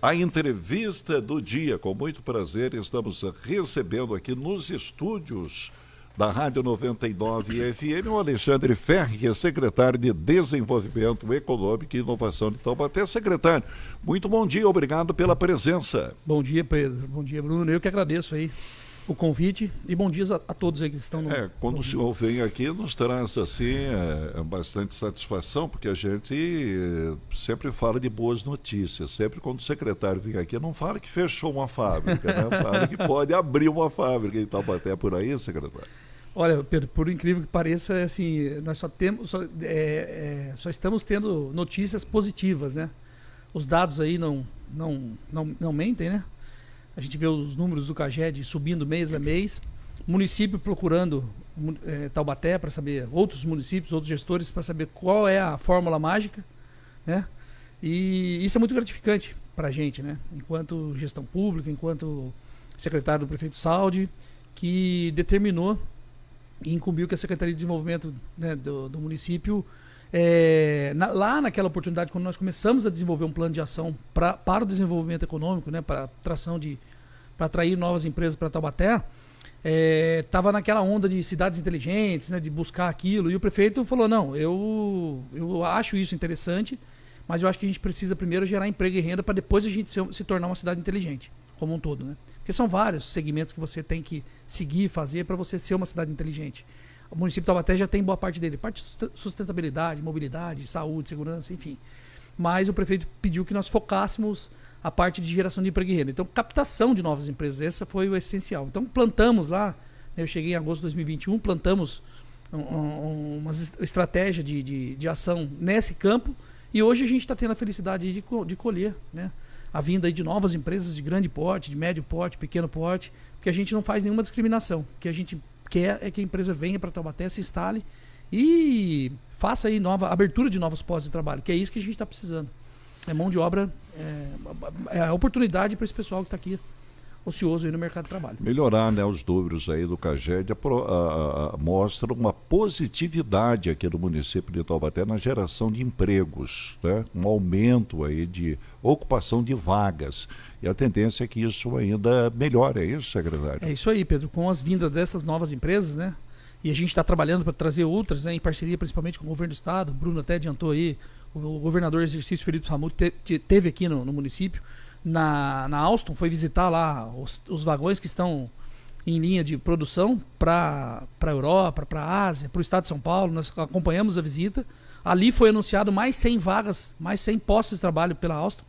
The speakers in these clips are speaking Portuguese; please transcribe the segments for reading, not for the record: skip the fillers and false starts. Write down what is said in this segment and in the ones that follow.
A entrevista do dia, com muito prazer, estamos recebendo aqui nos estúdios da Rádio 99 FM o Alexandre Ferri, que é secretário de Desenvolvimento Econômico e Inovação de Taubaté. Secretário, muito bom dia, obrigado pela presença. Bom dia, Pedro. Bom dia, Bruno. Eu que agradeço aí o convite e bom dia a todos aí que estão no... Quando o senhor vem aqui, nos traz assim bastante satisfação, porque a gente sempre fala de boas notícias. Sempre quando o secretário vem aqui, não fala que fechou uma fábrica, né? Fala que pode abrir uma fábrica em Taubaté. Por aí, secretário? Olha, Pedro, por incrível que pareça, assim, nós só estamos tendo notícias positivas, né? Os dados aí não mentem, né? A gente vê os números do CAGED subindo mês a mês, município procurando Taubaté para saber, outros municípios, outros gestores para saber qual é a fórmula mágica, né? E isso é muito gratificante para a gente, né? Enquanto gestão pública, enquanto secretário do prefeito Saldi, que determinou e incumbiu que a Secretaria de Desenvolvimento, né, do município, lá naquela oportunidade, quando nós começamos a desenvolver um plano de ação para o desenvolvimento econômico, né, para atrair novas empresas para Taubaté, estava naquela onda de cidades inteligentes, né, de buscar aquilo, e o prefeito falou, não, eu acho isso interessante, mas eu acho que a gente precisa primeiro gerar emprego e renda para depois a gente se tornar uma cidade inteligente, como um todo, né? Porque são vários segmentos que você tem que seguir e fazer para você ser uma cidade inteligente. O município de Taubaté já tem boa parte dele, parte de sustentabilidade, mobilidade, saúde, segurança, enfim. Mas o prefeito pediu que nós focássemos a parte de geração de emprego e renda. Então, captação de novas empresas, essa foi o essencial. Então, plantamos lá, eu cheguei em agosto de 2021, plantamos uma estratégia de ação nesse campo e hoje a gente está tendo a felicidade de colher, né, a vinda aí de novas empresas de grande porte, de médio porte, pequeno porte, porque a gente não faz nenhuma discriminação. O que a gente quer é que a empresa venha para Taubaté, se instale e faça aí abertura de novos postos de trabalho, que é isso que a gente está precisando. É mão de obra, é a oportunidade para esse pessoal que está aqui ocioso aí no mercado de trabalho. Melhorar, né, os números aí do CAGED mostra uma positividade aqui no município de Taubaté na geração de empregos, né? Um aumento aí de ocupação de vagas. E a tendência é que isso ainda melhore, é isso, secretário? É isso aí, Pedro. Com as vindas dessas novas empresas, né? E a gente está trabalhando para trazer outras, né, em parceria principalmente com o governo do estado. O Bruno até adiantou aí, o governador do exercício Felipe Ramute teve aqui no município. Na Alstom, foi visitar lá os vagões que estão em linha de produção para a Europa, para a Ásia, para o estado de São Paulo. Nós acompanhamos a visita. Ali foi anunciado mais 100 vagas, mais 100 postos de trabalho pela Alstom.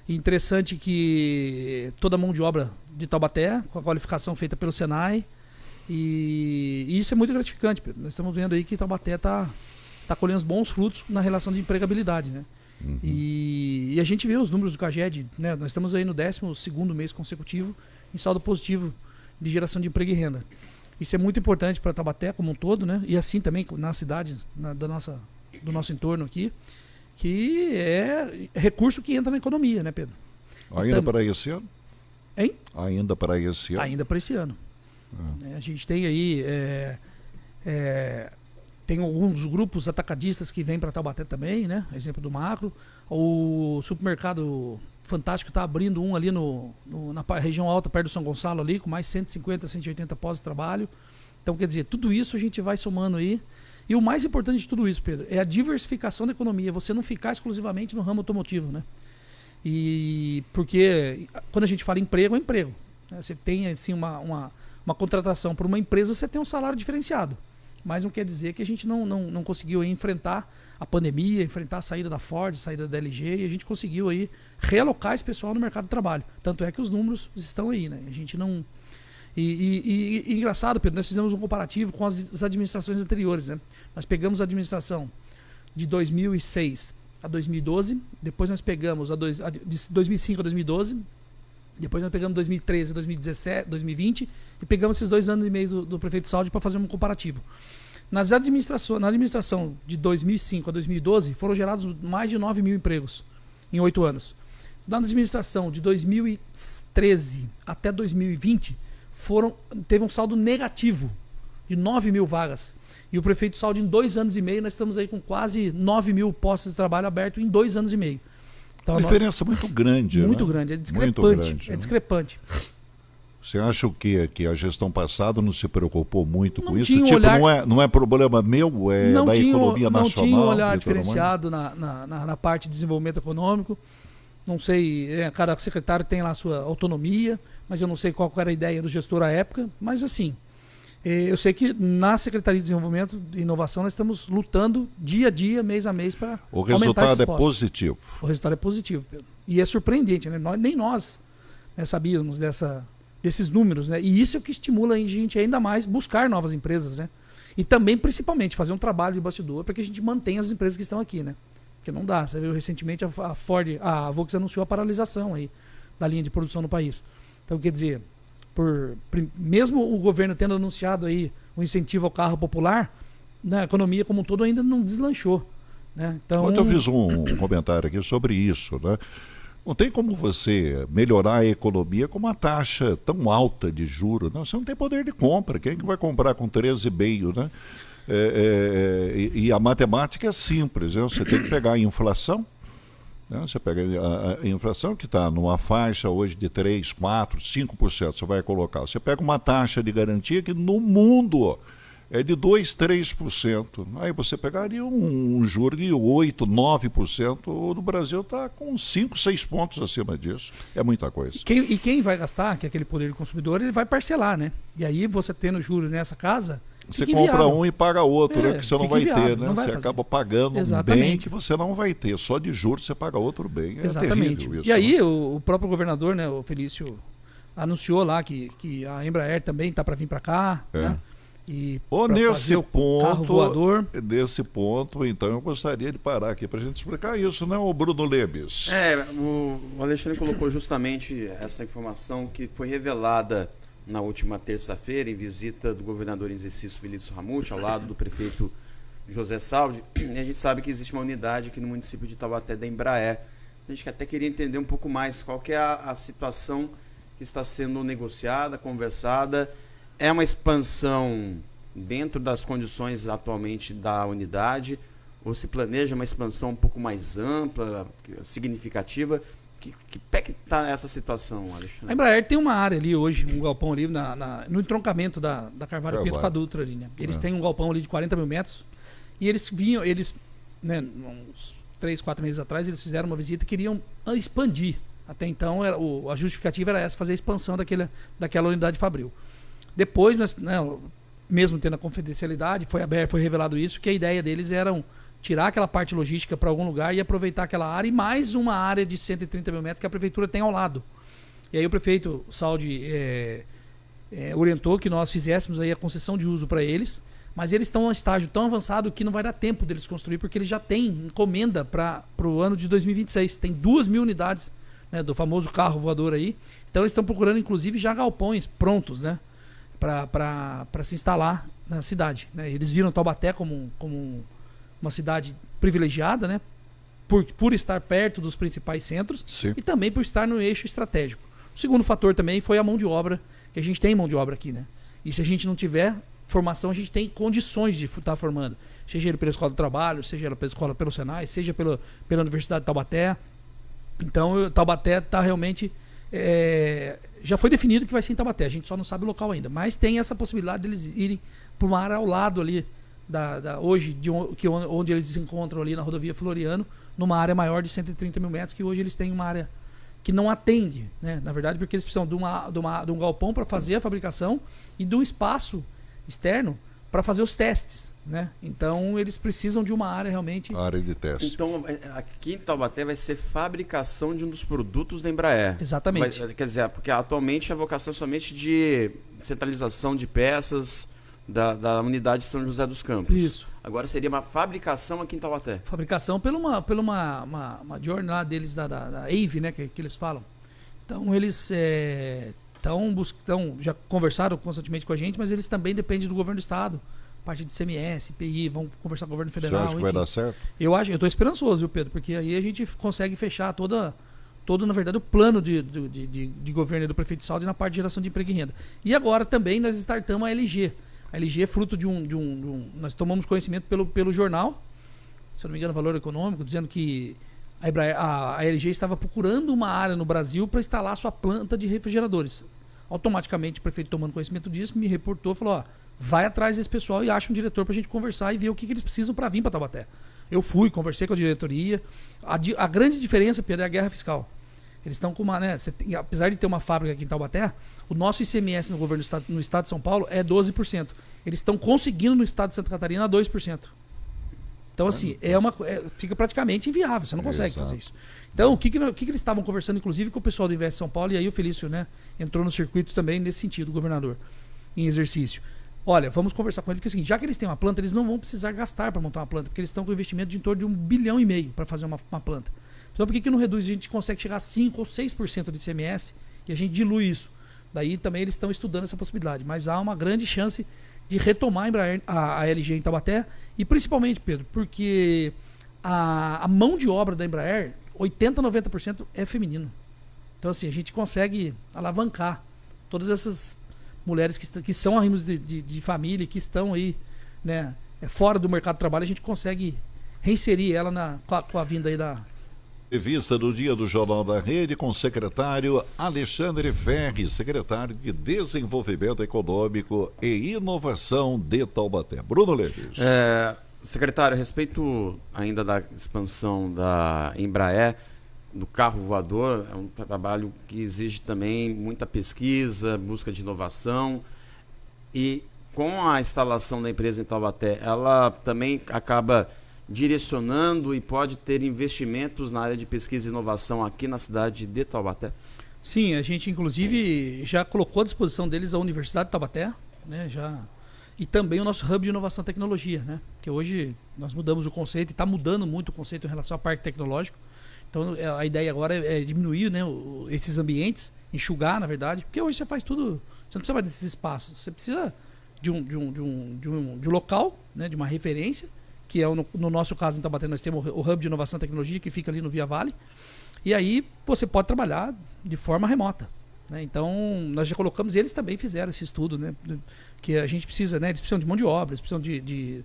E interessante que toda a mão de obra de Taubaté, com a qualificação feita pelo Senai. E isso é muito gratificante, Pedro. Nós estamos vendo aí que Taubaté está colhendo os bons frutos na relação de empregabilidade, né? Uhum. E a gente vê os números do CAGED, né? Nós estamos aí no 12º mês consecutivo em saldo positivo de geração de emprego e renda. Isso é muito importante para Taubaté como um todo, né? E assim também na cidade do nosso entorno aqui, que é recurso que entra na economia, né, Pedro? Ainda para esse ano? Hein? Ainda para esse ano? Ainda para esse ano. A gente tem aí tem alguns grupos atacadistas que vêm para Taubaté também, né? Exemplo do Macro. O supermercado Fantástico está abrindo um ali na região alta, perto do São Gonçalo ali, com mais 150, 180 postos de trabalho. Então, quer dizer, tudo isso a gente vai somando aí. E o mais importante de tudo isso, Pedro, é a diversificação da economia. Você não ficar exclusivamente no ramo automotivo, né? E porque quando a gente fala emprego, é emprego, né? Você tem assim uma contratação por uma empresa, você tem um salário diferenciado. Mas não quer dizer que a gente não conseguiu aí enfrentar a pandemia, enfrentar a saída da Ford, a saída da LG, e a gente conseguiu aí realocar esse pessoal no mercado de trabalho. Tanto é que os números estão aí, né? A gente não... E engraçado, Pedro, nós fizemos um comparativo com as administrações anteriores, né? Nós pegamos a administração de 2006 a 2012, depois nós pegamos de 2005 a 2012, depois nós pegamos 2013 a 2017, 2020 e pegamos esses 2 anos e meio do prefeito Saldi para fazer um comparativo. Na administração de 2005 a 2012 foram gerados mais de 9 mil empregos em 8 anos. Na administração de 2013 até 2020 teve um saldo negativo de 9 mil vagas. E o prefeito Saldi, em 2 anos e meio, nós estamos aí com quase 9 mil postos de trabalho abertos em 2 anos e meio. Então, Uma diferença muito grande. Muito né? grande, é discrepante. Muito grande, é né? discrepante. Você acha o quê? Que a gestão passada não se preocupou muito com isso? tinha um Tipo, olhar- não é problema meu, é da economia não nacional? tinha um olhar e tudo mais? diferenciado na parte de desenvolvimento econômico. Não sei, cada secretário tem lá a sua autonomia, mas eu não sei qual era a ideia do gestor à época. Mas assim, eu sei que na Secretaria de Desenvolvimento e Inovação nós estamos lutando dia a dia, mês a mês para O aumentar resultado esses é postos. positivo. O resultado é positivo, Pedro. E é surpreendente, né? Nem nós, né, sabíamos desses números, né? E isso é o que estimula a gente ainda mais buscar novas empresas, né? E também, principalmente, fazer um trabalho de bastidor para que a gente mantenha as empresas que estão aqui, né? Porque não dá. Você viu recentemente a Ford, a Volks anunciou a paralisação aí da linha de produção no país. Então, quer dizer, mesmo o governo tendo anunciado aí o incentivo ao carro popular, né, a economia como um todo ainda não deslanchou, né? Então, Ontem eu fiz um comentário aqui sobre isso, né? Não tem como você melhorar a economia com uma taxa tão alta de juros, né? Você não tem poder de compra. Quem que vai comprar com 13,5, né? E a matemática é simples, né? Você tem que pegar a inflação, né? Você pega a inflação que está numa faixa hoje de 3, 4, 5%, você vai colocar. Você pega uma taxa de garantia que no mundo é de 2, 3%. Aí você pegaria um juro de 8, 9%. O do Brasil está com 5, 6 pontos acima disso. É muita coisa. E quem vai gastar, que é aquele poder do consumidor, ele vai parcelar, né? E aí você tendo juros nessa casa, você fica compra inviável. um e paga outro, né? Que você não fica vai inviável, ter, né? não vai Você fazer. acaba pagando um bem Exatamente. que você não vai ter. Só de juros você paga outro bem. É Exatamente. terrível isso. E aí né? o próprio governador, né, o Felício, anunciou lá que a Embraer também está para vir para cá, né? E pra Nesse fazer o carro voador. nesse ponto, então, eu gostaria de parar aqui para a gente explicar isso, né, o Bruno Lebes? O Alexandre colocou justamente essa informação que foi revelada na última terça-feira em visita do governador em exercício Felício Ramute, ao lado do prefeito José Saldi. E a gente sabe que existe uma unidade aqui no município de Taubaté da Embraer. A gente até queria entender um pouco mais qual que é a situação que está sendo negociada, conversada. É uma expansão dentro das condições atualmente da unidade, ou se planeja uma expansão um pouco mais ampla, significativa? Que pé que está essa situação, Alexandre? A Embraer tem uma área ali hoje, um galpão ali no entroncamento da Carvalho Pinto com a Dutra ali, né? Eles têm um galpão ali de 40 mil metros e eles né, uns 3, 4 meses atrás, eles fizeram uma visita e queriam expandir. Até então, a justificativa era essa, fazer a expansão daquela unidade fabril. Depois, né, mesmo tendo a confidencialidade, foi revelado isso, que a ideia deles era tirar aquela parte logística para algum lugar e aproveitar aquela área e mais uma área de 130 mil metros que a prefeitura tem ao lado. E aí o prefeito Saldi orientou que nós fizéssemos aí a concessão de uso para eles, mas eles estão em um estágio tão avançado que não vai dar tempo deles construir, porque eles já têm encomenda para o ano de 2026. Tem 2.000 unidades, né, do famoso carro voador aí. Então eles estão procurando, inclusive, já galpões prontos, né, para se instalar na cidade, né? Eles viram Taubaté como uma cidade privilegiada, né, por estar perto dos principais centros. Sim. E também por estar no eixo estratégico. O segundo fator também foi a mão de obra, que a gente tem mão de obra aqui, né? E se a gente não tiver formação, a gente tem condições de estar formando, seja ele pela Escola do Trabalho, seja ele pela Escola pelo Senai, seja pela Universidade de Taubaté. Então, Taubaté está realmente... já foi definido que vai ser em Taubaté, a gente só não sabe o local ainda, mas tem essa possibilidade deles irem para uma área ao lado ali hoje, onde eles se encontram ali na rodovia Floriano, numa área maior de 130 mil metros, que hoje eles têm uma área que não atende, né? Na verdade, porque eles precisam de um galpão para fazer a fabricação e de um espaço externo para fazer os testes, né? Então eles precisam de uma área realmente... Área de teste. Então, aqui em Taubaté vai ser fabricação de um dos produtos da Embraer. Exatamente. Quer dizer, porque atualmente a vocação é somente de centralização de peças da unidade de São José dos Campos. Isso. Agora seria uma fabricação aqui em Taubaté. Fabricação pela uma journey lá deles, da AVE, né, que eles falam. Então eles já conversaram constantemente com a gente, mas eles também dependem do governo do estado, parte de CMS, IPI, vão conversar com o governo federal. Você acha que vai dar certo? Eu estou esperançoso, viu, Pedro? Porque aí a gente consegue fechar todo, na verdade, o plano de governo do prefeito Saldi na parte de geração de emprego e renda. E agora também nós startamos a LG. A LG é fruto nós tomamos conhecimento pelo jornal, se eu não me engano, Valor Econômico, dizendo que a LG estava procurando uma área no Brasil para instalar sua planta de refrigeradores. Automaticamente o prefeito, tomando conhecimento disso, me reportou e falou, ó, vai atrás desse pessoal e acha um diretor para a gente conversar e ver o que eles precisam para vir para Taubaté. Eu fui, conversei com a diretoria. A grande diferença, Pedro, é a guerra fiscal. Eles estão com uma, né, apesar de ter uma fábrica aqui em Taubaté, o nosso ICMS no governo no estado de São Paulo é 12%. Eles estão conseguindo no estado de Santa Catarina 2%. Então, assim, fica praticamente inviável, você não consegue fazer isso. Então, o que eles estavam conversando, inclusive, com o pessoal do Invest São Paulo, e aí o Felício, né, entrou no circuito também nesse sentido, o governador, em exercício. Olha, vamos conversar com ele, porque é o seguinte, já que eles têm uma planta, eles não vão precisar gastar para montar uma planta, porque eles estão com investimento de em torno de 1,5 bilhão para fazer uma planta. Então, por que não reduz? A gente consegue chegar a 5% ou 6% de ICMS e a gente dilui isso. Daí também eles estão estudando essa possibilidade, mas há uma grande chance de retomar a LG em Taubaté, e principalmente, Pedro, porque a mão de obra da Embraer, 80%, 90% é feminino. Então, assim, a gente consegue alavancar todas essas mulheres que são arrimos de família, que estão aí, né, fora do mercado de trabalho, a gente consegue reinserir ela com a vinda aí da... Entrevista do Dia do Jornal da Rede com o secretário Alexandre Ferri, secretário de Desenvolvimento Econômico e Inovação de Taubaté. Bruno Leves. Secretário, a respeito ainda da expansão da Embraer, do carro voador, é um trabalho que exige também muita pesquisa, busca de inovação, e com a instalação da empresa em Taubaté, ela também acaba direcionando e pode ter investimentos na área de pesquisa e inovação aqui na cidade de Taubaté? Sim, a gente inclusive já colocou à disposição deles a Universidade de Taubaté, né, e também o nosso Hub de Inovação e Tecnologia, né, que hoje nós mudamos o conceito e está mudando muito o conceito em relação ao parque tecnológico. Então a ideia agora é diminuir, né, esses ambientes, enxugar, na verdade, porque hoje você faz tudo, você não precisa mais desses espaços, você precisa de um local, né, de uma referência, que é no nosso caso em Taubaté nós temos o Hub de Inovação e Tecnologia, que fica ali no Via Vale, e aí você pode trabalhar de forma remota, né? Então nós já colocamos, e eles também fizeram esse estudo, né, que a gente precisa, né, eles precisam de mão de obra, eles precisam de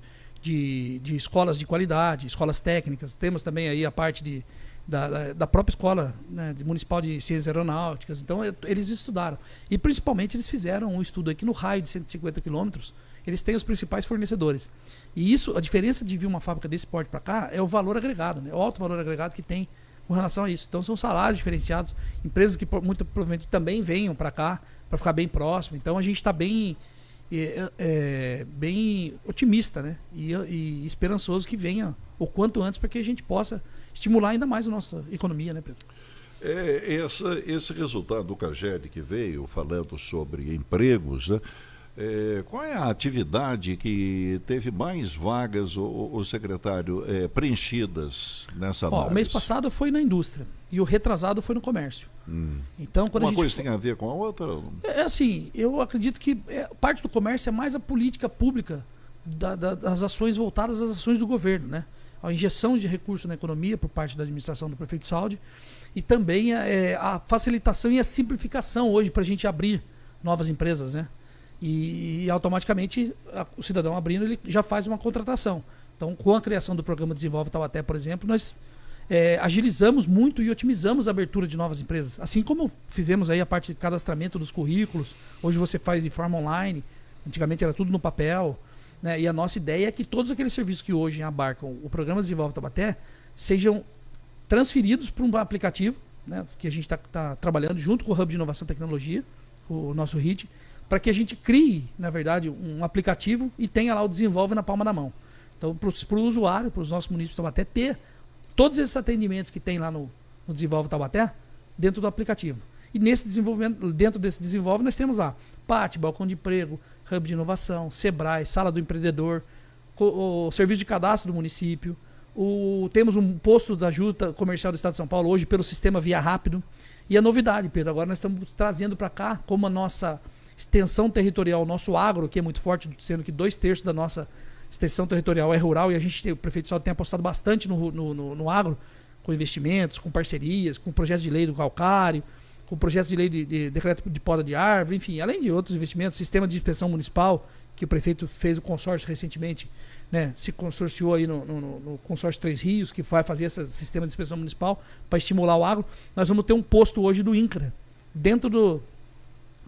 escolas de qualidade, escolas técnicas, temos também aí a parte da própria escola, né, municipal de ciências aeronáuticas. Então eles estudaram, e principalmente eles fizeram um estudo aqui no raio de 150 quilômetros. Eles têm os principais fornecedores, e isso, a diferença de vir uma fábrica desse porte para cá é o valor agregado, né, o alto valor agregado que tem com relação a isso. Então são salários diferenciados, empresas que muito provavelmente também venham para cá para ficar bem próximo. Então a gente está bem otimista, né, e esperançoso que venha o quanto antes, para que a gente possa estimular ainda mais a nossa economia, né, Pedro? Esse resultado do CAGED que veio falando sobre empregos, né? Qual é a atividade que teve mais vagas, o secretário, preenchidas nessa análise? O mês passado foi na indústria e o retrasado foi no comércio. Então, quando uma coisa tem a ver com a outra? Assim, eu acredito que parte do comércio é mais a política pública das ações voltadas às ações do governo, né? A injeção de recursos na economia por parte da administração do prefeito Saldi, e também a facilitação e a simplificação hoje para a gente abrir novas empresas, né? E automaticamente o cidadão abrindo, ele já faz uma contratação. Então, com a criação do programa Desenvolve Taubaté, por exemplo, nós agilizamos muito e otimizamos a abertura de novas empresas. Assim como fizemos aí a parte de cadastramento dos currículos, hoje você faz de forma online, antigamente era tudo no papel, né? E a nossa ideia é que todos aqueles serviços que hoje abarcam o programa Desenvolve Taubaté sejam transferidos para um aplicativo, né, que a gente está trabalhando junto com o Hub de Inovação e Tecnologia, o nosso HIT, para que a gente crie, na verdade, um aplicativo e tenha lá o Desenvolve na palma da mão. Então, para o usuário, para os nossos municípios de Taubaté, ter todos esses atendimentos que tem lá no Desenvolve Taubaté dentro do aplicativo. E nesse desenvolvimento, dentro desse Desenvolve, nós temos lá PAT, balcão de emprego, Hub de Inovação, Sebrae, Sala do Empreendedor, o serviço de cadastro do município, temos um posto da Junta Comercial do Estado de São Paulo, hoje pelo sistema Via Rápido. E a novidade, Pedro, agora nós estamos trazendo para cá, como a nossa extensão territorial, o nosso agro, que é muito forte, sendo que 2/3 da nossa extensão territorial é rural, e o prefeito Saldi tem apostado bastante no agro, com investimentos, com parcerias, com projetos de lei do calcário, com projetos de lei de decreto de poda de árvore, enfim, além de outros investimentos, sistema de inspeção municipal, que o prefeito fez o consórcio recentemente, né, se consorciou aí no consórcio Três Rios, que vai fazer esse sistema de inspeção municipal para estimular o agro. Nós vamos ter um posto hoje do INCRA, dentro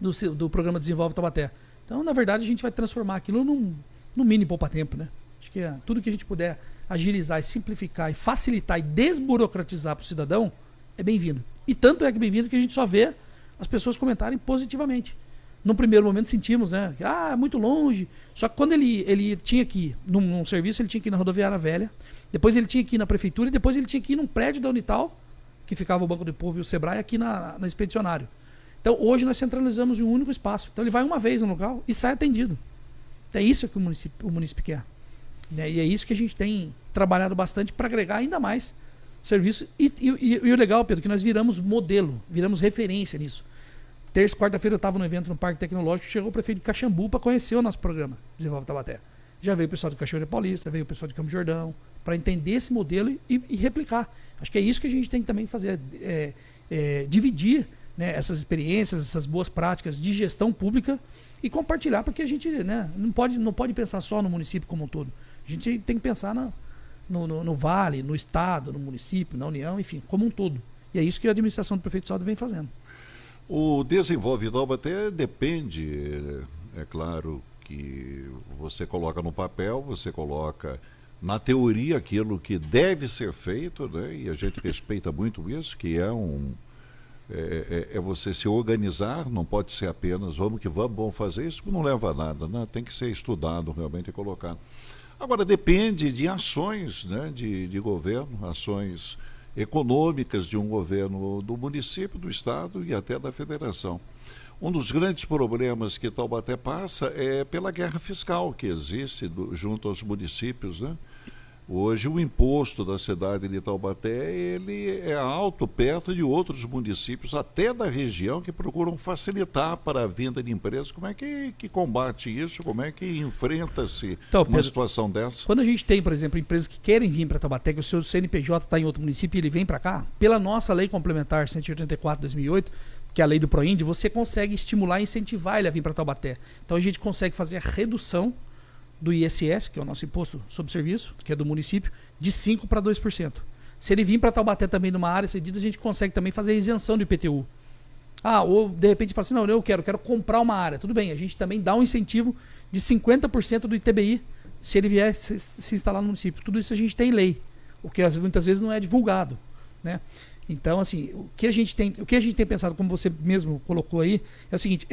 do programa Desenvolve Taubaté. Então, na verdade, a gente vai transformar aquilo num mini poupa-tempo, né? Acho que tudo que a gente puder agilizar e simplificar e facilitar e desburocratizar para o cidadão é bem-vindo. E tanto é que bem-vindo que a gente só vê as pessoas comentarem positivamente. No primeiro momento sentimos, né? É muito longe. Só que quando ele tinha que ir num serviço, ele tinha que ir na rodoviária velha, depois ele tinha que ir na prefeitura e depois ele tinha que ir num prédio da Unital, que ficava o Banco do Povo e o Sebrae, aqui na Expedicionário. Então hoje nós centralizamos em um único espaço. Então ele vai uma vez no local e sai atendido. É isso que o município quer. Né? E é isso que a gente tem trabalhado bastante para agregar ainda mais serviço. E o legal, Pedro, que nós viramos modelo, viramos referência nisso. Terça, quarta-feira eu estava no evento no Parque Tecnológico, chegou o prefeito de Caxambu para conhecer o nosso programa Desenvolve Taubaté. Já veio o pessoal de Cachoeira Paulista, veio o pessoal de Campo Jordão, para entender esse modelo e replicar. Acho que é isso que a gente tem que também fazer, dividir, né, essas experiências, essas boas práticas de gestão pública e compartilhar, porque a gente, né, não pode pensar só no município como um todo. A gente tem que pensar no Vale, no Estado, no município, na União, enfim, como um todo. E é isso que a administração do prefeito Saldo vem fazendo. O Desenvolve Taubaté depende, é claro, que você coloca no papel, você coloca na teoria aquilo que deve ser feito, né? E a gente respeita muito isso, que é você se organizar, não pode ser apenas vamos fazer isso, não leva a nada, né? Tem que ser estudado realmente e colocado. Agora, depende de ações, né, de governo, ações econômicas de um governo do município, do estado e até da federação. Um dos grandes problemas que Taubaté passa é pela guerra fiscal que existe junto aos municípios, né? Hoje o imposto da cidade de Taubaté ele é alto perto de outros municípios, até da região, que procuram facilitar para a vinda de empresas. Como é que combate isso? Como é que enfrenta-se uma situação dessa? Quando a gente tem, por exemplo, empresas que querem vir para Taubaté, que o seu CNPJ está em outro município e ele vem para cá, pela nossa lei complementar 184/2008, que é a lei do PROIND, você consegue estimular e incentivar ele a vir para Taubaté. Então a gente consegue fazer a redução do ISS, que é o nosso imposto sobre serviço, que é do município, de 5% para 2%. Se ele vir para Taubaté também numa área cedida, a gente consegue também fazer a isenção do IPTU. Ou de repente fala assim, não, eu quero comprar uma área. Tudo bem, a gente também dá um incentivo de 50% do ITBI se ele vier se instalar no município. Tudo isso a gente tem em lei, o que muitas vezes não é divulgado, né? Então, assim, o que a gente tem pensado, como você mesmo colocou aí, é o seguinte,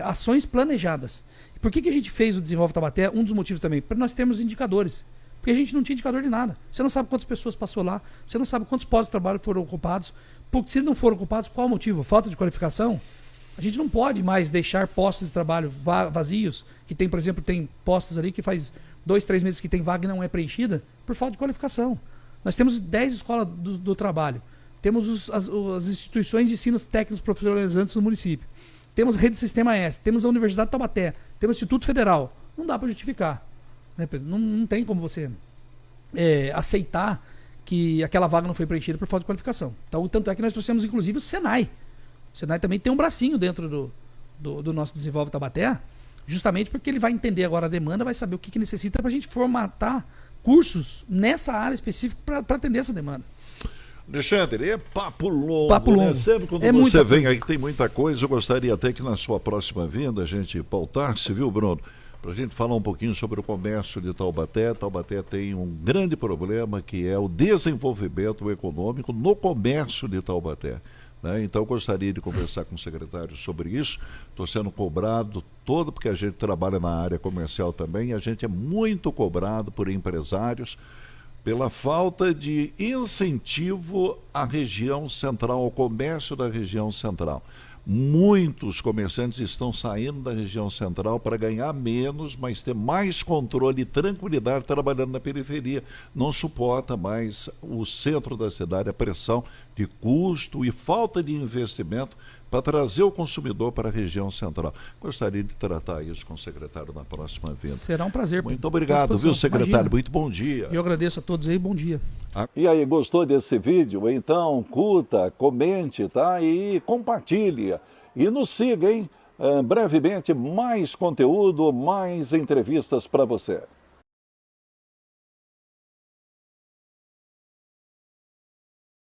ações planejadas. Por que a gente fez o Desenvolve Taubaté? Um dos motivos também, para nós termos indicadores. Porque a gente não tinha indicador de nada. Você não sabe quantas pessoas passou lá, você não sabe quantos postos de trabalho foram ocupados. Porque se não foram ocupados, qual o motivo? Falta de qualificação? A gente não pode mais deixar postos de trabalho vazios, que tem, por exemplo, tem postos ali que faz 2, 3 meses que tem vaga e não é preenchida, por falta de qualificação. Nós temos 10 escolas do trabalho. Temos as instituições de ensino técnicos profissionalizantes no município. Temos a Rede Sistema S, temos a Universidade de Taubaté, temos o Instituto Federal. Não dá para justificar. Né, Pedro? Não tem como você aceitar que aquela vaga não foi preenchida por falta de qualificação. Então, tanto é que nós trouxemos, inclusive, o Senai. O Senai também tem um bracinho dentro do nosso Desenvolve Taubaté, justamente porque ele vai entender agora a demanda, vai saber o que necessita para a gente formatar cursos nessa área específica para atender essa demanda. Alexandre, é papo longo, né? Sempre quando você vem aí tem muita coisa, eu gostaria até que na sua próxima vinda a gente pautasse, viu, Bruno? Para a gente falar um pouquinho sobre o comércio de Taubaté. Taubaté tem um grande problema que é o desenvolvimento econômico no comércio de Taubaté, né? Então eu gostaria de conversar com o secretário sobre isso. Estou sendo cobrado porque a gente trabalha na área comercial também, e a gente é muito cobrado por empresários pela falta de incentivo à região central, ao comércio da região central. Muitos comerciantes estão saindo da região central para ganhar menos, mas ter mais controle e tranquilidade trabalhando na periferia. Não suporta mais o centro da cidade, a pressão de custo e falta de investimento para trazer o consumidor para a região central. Gostaria de tratar isso com o secretário na próxima vinda. Será um prazer. Muito obrigado, viu, secretário? Imagina. Muito bom dia. Eu agradeço a todos aí, bom dia. E aí, gostou desse vídeo? Então, curta, comente, tá? E compartilhe. E nos siga, hein? Brevemente, mais conteúdo, mais entrevistas para você.